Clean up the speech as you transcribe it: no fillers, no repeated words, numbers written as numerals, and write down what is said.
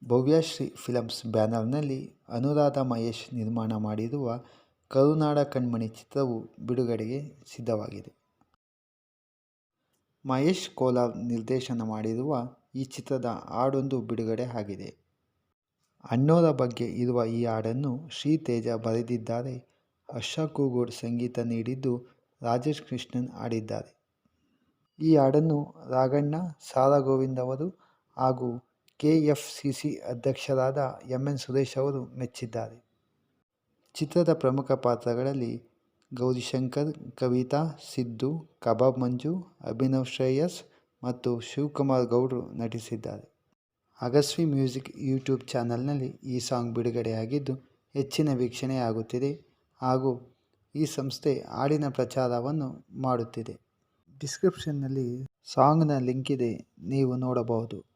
Bhavyashree films ಬ್ಯಾನರ್ನಲ್ಲಿ Anuradha Mahesh ನಿರ್ಮಾಣ ಮಾಡಿರುವ ಕರುನಾಡ ಕಣ್ಮಣಿ ಚಿತ್ರವು ಬಿಡುಗಡೆಗೆ ಸಿದ್ಧವಾಗಿದೆ. ಮಹೇಶ್ ಕೋಲಾರ್ ನಿರ್ದೇಶನ ಮಾಡಿರುವ ಈ ಚಿತ್ರದ ಹಾಡೊಂದು ಬಿಡುಗಡೆ ಆಗಿದೆ. ಅಣ್ಣೋರ ಬಗ್ಗೆ ಇರುವ ಈ ಹಾಡನ್ನು ಶ್ರೀತೇಜ ಬರೆದಿದ್ದಾರೆ. ಹರ್ಷ ಕೂಗೋಡ್ ಸಂಗೀತ ನೀಡಿದ್ದು, ರಾಜೇಶ್ ಕೃಷ್ಣನ್ ಹಾಡಿದ್ದಾರೆ. ಈ ಹಾಡನ್ನು ರಾಘಣ್ಣ, ಸಾರಾ ಗೋವಿಂದ್ ಅವರು ಹಾಗೂ ಕೆಎಫ್ಸಿಸಿ ಅಧ್ಯಕ್ಷರಾದ ಎಂ.ಎನ್. ಸುರೇಶ್ ಅವರು ಮೆಚ್ಚಿದ್ದಾರೆ. ಚಿತ್ರದ ಪ್ರಮುಖ ಪಾತ್ರಗಳಲ್ಲಿ ಗೌರಿಶಂಕರ್, ಕವಿತಾ, ಸಿದ್ದು, ಕಬಾಬ್ ಮಂಜು, ಅಭಿನವ್ ಶ್ರೇಯಸ್ ಮತ್ತು ಶಿವಕುಮಾರ್ ಗೌಡ್ರು ನಟಿಸಿದ್ದಾರೆ. ಅಗಸ್ವಿ ಮ್ಯೂಸಿಕ್ ಯೂಟ್ಯೂಬ್ ಚಾನಲ್ನಲ್ಲಿ ಈ ಸಾಂಗ್ ಬಿಡುಗಡೆಯಾಗಿದ್ದು, ಹೆಚ್ಚಿನ ವೀಕ್ಷಣೆ ಆಗುತ್ತಿದೆ ಹಾಗೂ ಈ ಸಂಸ್ಥೆ ಹಾಡಿನ ಪ್ರಚಾರವನ್ನು ಮಾಡುತ್ತಿದೆ. ಡಿಸ್ಕ್ರಿಪ್ಷನ್ನಲ್ಲಿ ಸಾಂಗ್ನ ಲಿಂಕ್ ಇದೆ, ನೀವು ನೋಡಬಹುದು.